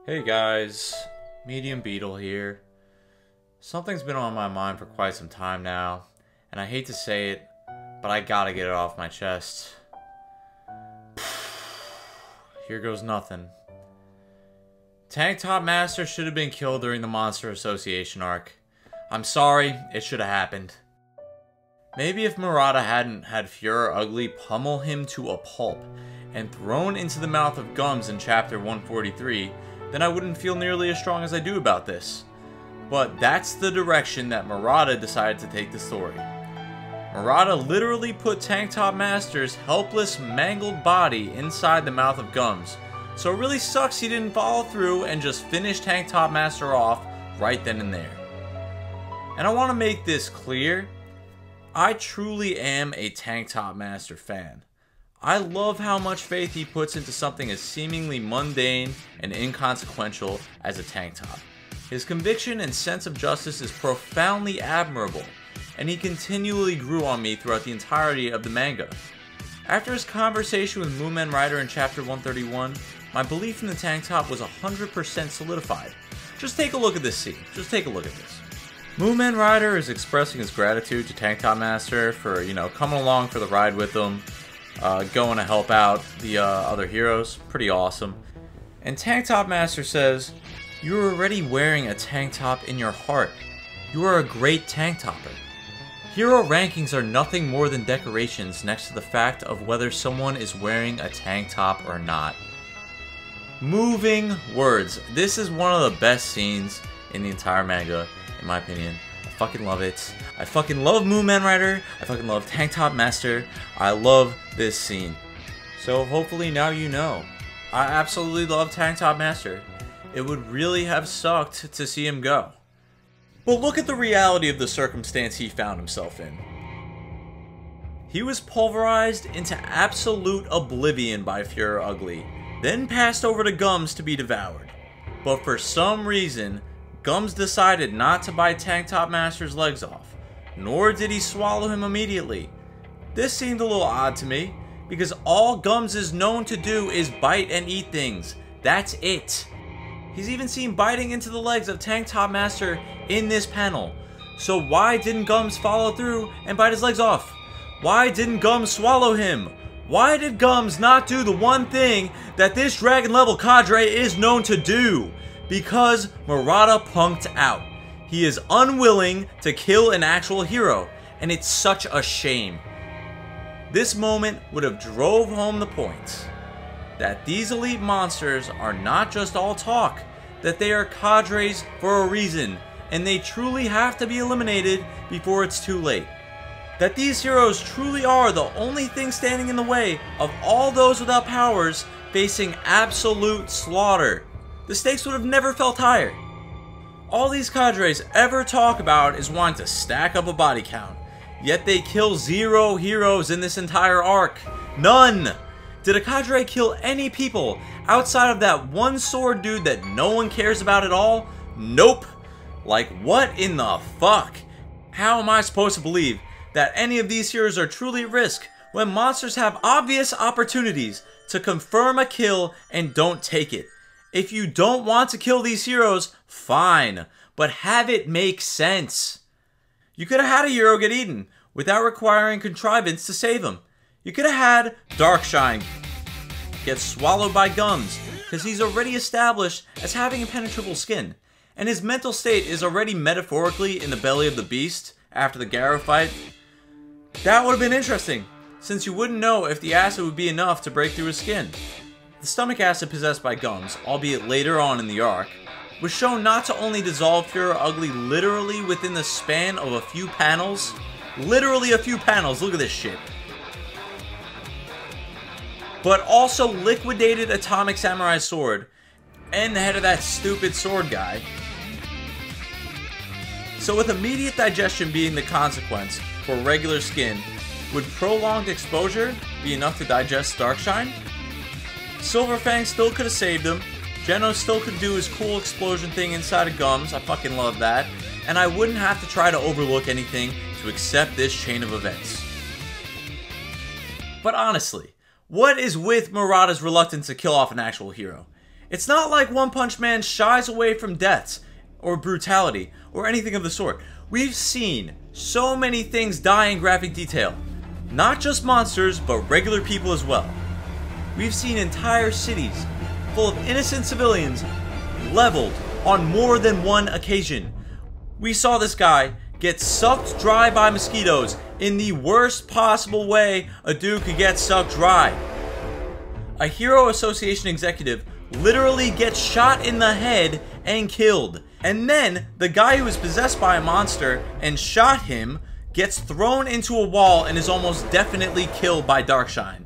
Hey guys, Medium Beetle here. Something's been on my mind for quite some time now, and I hate to say it, but I gotta get it off my chest. Here goes nothing. Tank Top Master should have been killed during the Monster Association arc. I'm sorry, it should have happened. Maybe if Murata hadn't had Fuhrer Ugly pummel him to a pulp and thrown into the mouth of Gums in chapter 143, then I wouldn't feel nearly as strong as I do about this. But that's the direction that Murata decided to take the story. Murata literally put Tank Top Master's helpless, mangled body inside the mouth of Gums, so it really sucks he didn't follow through and just finish Tank Top Master off right then and there. And I want to make this clear, I truly am a Tank Top Master fan. I love how much faith he puts into something as seemingly mundane and inconsequential as a tank top. His conviction and sense of justice is profoundly admirable, and he continually grew on me throughout the entirety of the manga. After his conversation with Moonman Rider in chapter 131, my belief in the tank top was 100% solidified. Just take a look at this scene. Just take a look at this. Moonman Rider is expressing his gratitude to Tank Top Master for, coming along for the ride with him. Going to help out the other heroes. Pretty awesome. And Tank Top Master says, "You're already wearing a tank top in your heart. You are a great tank topper. Hero rankings are nothing more than decorations next to the fact of whether someone is wearing a tank top or not." Moving words. This is one of the best scenes in the entire manga, in my opinion. I fucking love it. I fucking love Moonman Rider. I fucking love Tank Top Master. I love this scene. So hopefully now you know. I absolutely love Tank Top Master. It would really have sucked to see him go. But look at the reality of the circumstance he found himself in. He was pulverized into absolute oblivion by Fuhrer Ugly, then passed over to Gums to be devoured. But for some reason, Gums decided not to bite Tank Top Master's legs off, nor did he swallow him immediately. This seemed a little odd to me, because all Gums is known to do is bite and eat things. That's it. He's even seen biting into the legs of Tank Top Master in this panel. So why didn't Gums follow through and bite his legs off? Why didn't Gums swallow him? Why did Gums not do the one thing that this dragon level cadre is known to do? Because Murata punked out. He is unwilling to kill an actual hero, and it's such a shame. This moment would have drove home the point that these elite monsters are not just all talk, that they are cadres for a reason, and they truly have to be eliminated before it's too late. That these heroes truly are the only thing standing in the way of all those without powers facing absolute slaughter. The stakes would have never felt higher. All these cadres ever talk about is wanting to stack up a body count, yet they kill 0 heroes in this entire arc. None! Did a cadre kill any people outside of that one sword dude that no one cares about at all? Nope! Like, what in the fuck? How am I supposed to believe that any of these heroes are truly at risk when monsters have obvious opportunities to confirm a kill and don't take it? If you don't want to kill these heroes, fine, but have it make sense. You could have had a hero get eaten without requiring contrivance to save him. You could have had Darkshine get swallowed by Gums, because he's already established as having impenetrable skin, and his mental state is already metaphorically in the belly of the beast after the Garrow fight. That would have been interesting, since you wouldn't know if the acid would be enough to break through his skin. The stomach acid possessed by Gums, albeit later on in the arc, was shown not to only dissolve Fuhrer Ugly literally within the span of a few panels, literally a few panels, look at this shit, but also liquidated Atomic Samurai's sword and the head of that stupid sword guy. So with immediate digestion being the consequence for regular skin, would prolonged exposure be enough to digest Darkshine? Silverfang still could have saved him. Genos still could do his cool explosion thing inside of Gums. I fucking love that. And I wouldn't have to try to overlook anything to accept this chain of events. But honestly, what is with Murata's reluctance to kill off an actual hero? It's not like One Punch Man shies away from deaths or brutality or anything of the sort. We've seen so many things die in graphic detail. Not just monsters, but regular people as well. We've seen entire cities full of innocent civilians leveled on more than one occasion. We saw this guy get sucked dry by mosquitoes in the worst possible way a dude could get sucked dry. A Hero Association executive literally gets shot in the head and killed. And then the guy who was possessed by a monster and shot him gets thrown into a wall and is almost definitely killed by Darkshine.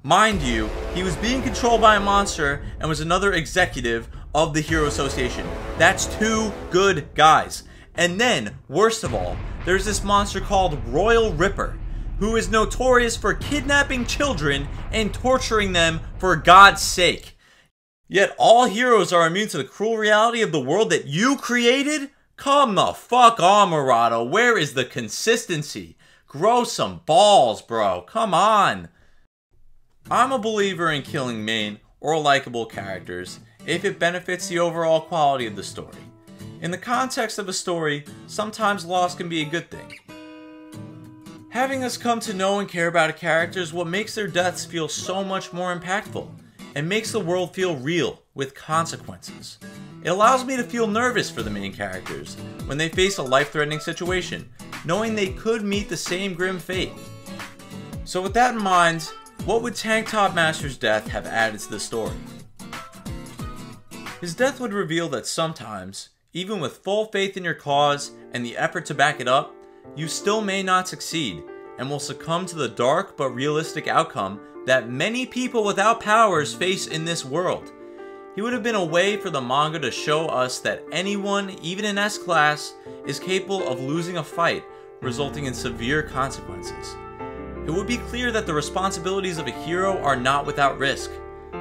Mind you, he was being controlled by a monster and was another executive of the Hero Association. That's two good guys. And then, worst of all, there's this monster called Royal Ripper, who is notorious for kidnapping children and torturing them for God's sake. Yet all heroes are immune to the cruel reality of the world that you created? Come the fuck on, Murata. Where is the consistency? Grow some balls, bro. Come on. I'm a believer in killing main or likable characters if it benefits the overall quality of the story. In the context of a story, sometimes loss can be a good thing. Having us come to know and care about a character is what makes their deaths feel so much more impactful, and makes the world feel real, with consequences. It allows me to feel nervous for the main characters when they face a life-threatening situation, knowing they could meet the same grim fate. So with that in mind, what would Tank Top Master's death have added to the story? His death would reveal that sometimes, even with full faith in your cause and the effort to back it up, you still may not succeed, and will succumb to the dark but realistic outcome that many people without powers face in this world. He would have been a way for the manga to show us that anyone, even in S-Class, is capable of losing a fight, resulting in severe consequences. It would be clear that the responsibilities of a hero are not without risk.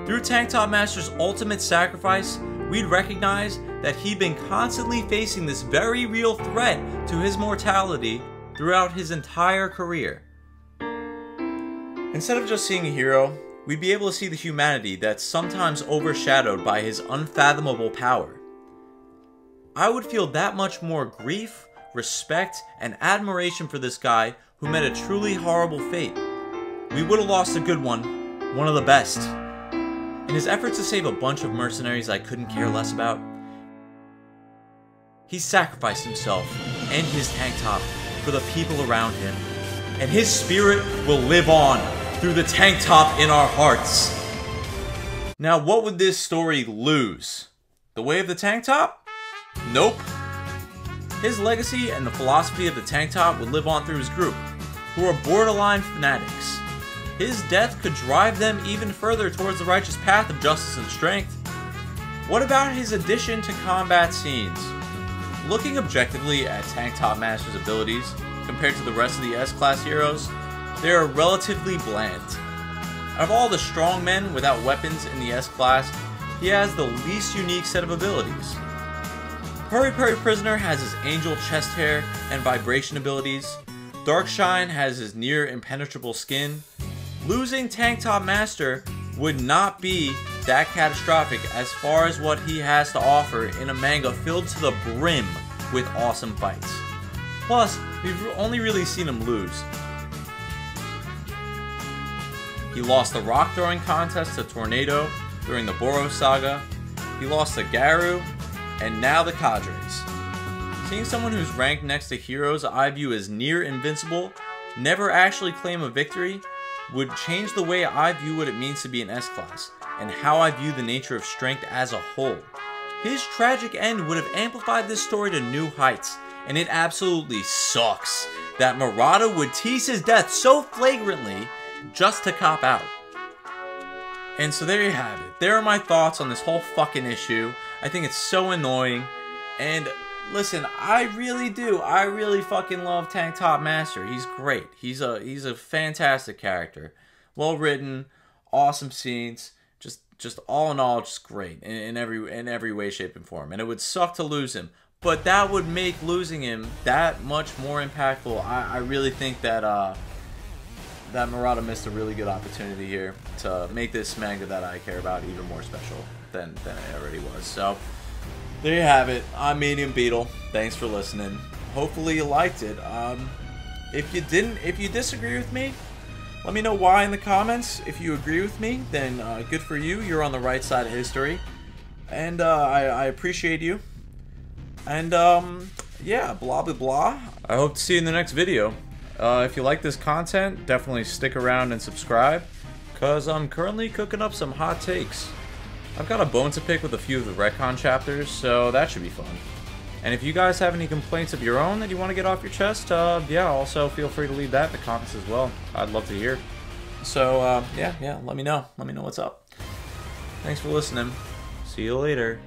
Through Tank Top Master's ultimate sacrifice, we'd recognize that he'd been constantly facing this very real threat to his mortality throughout his entire career. Instead of just seeing a hero, we'd be able to see the humanity that's sometimes overshadowed by his unfathomable power. I would feel that much more grief, respect, and admiration for this guy who met a truly horrible fate. We would have lost a good one of the best. In his efforts to save a bunch of mercenaries I couldn't care less about, he sacrificed himself and his tank top for the people around him, and his spirit will live on through the tank top in our hearts. Now, what would this story lose? The way of the tank top? Nope. His legacy and the philosophy of the tank top would live on through his group, who are borderline fanatics. His death could drive them even further towards the righteous path of justice and strength. What about his addition to combat scenes? Looking objectively at Tank Top Master's abilities compared to the rest of the S-Class heroes, they are relatively bland. Out of all the strong men without weapons in the S-Class, he has the least unique set of abilities. Puri Puri Prisoner has his angel chest hair and vibration abilities. Darkshine has his near impenetrable skin. Losing Tank Top Master would not be that catastrophic as far as what he has to offer in a manga filled to the brim with awesome fights. Plus, we've only really seen him lose. He lost the rock throwing contest to Tornado during the Boros saga. He lost to Garu, and now the Cadres. Seeing someone who's ranked next to heroes I view as near invincible never actually claim a victory would change the way I view what it means to be an S-Class, and how I view the nature of strength as a whole. His tragic end would have amplified this story to new heights, and it absolutely sucks that Murata would tease his death so flagrantly just to cop out. And so there you have it. There are my thoughts on this whole fucking issue. I think it's so annoying, and listen, I really do. I really fucking love Tank Top Master. He's great. He's a fantastic character. Well written, awesome scenes, just all in all, just great in every way, shape, and form. And it would suck to lose him, but that would make losing him that much more impactful. I really think that that Murata missed a really good opportunity here to make this manga that I care about even more special than it already was. So there you have it. I'm Medium Beetle. Thanks for listening. Hopefully you liked it. If you disagree with me, let me know why in the comments. If you agree with me, then good for you. You're on the right side of history. And I appreciate you. And yeah, blah blah blah. I hope to see you in the next video. If you like this content, definitely stick around and subscribe, because I'm currently cooking up some hot takes. I've got a bone to pick with a few of the retcon chapters, so that should be fun. And if you guys have any complaints of your own that you want to get off your chest, yeah, also feel free to leave that in the comments as well. I'd love to hear. So, yeah, let me know. Let me know what's up. Thanks for listening. See you later.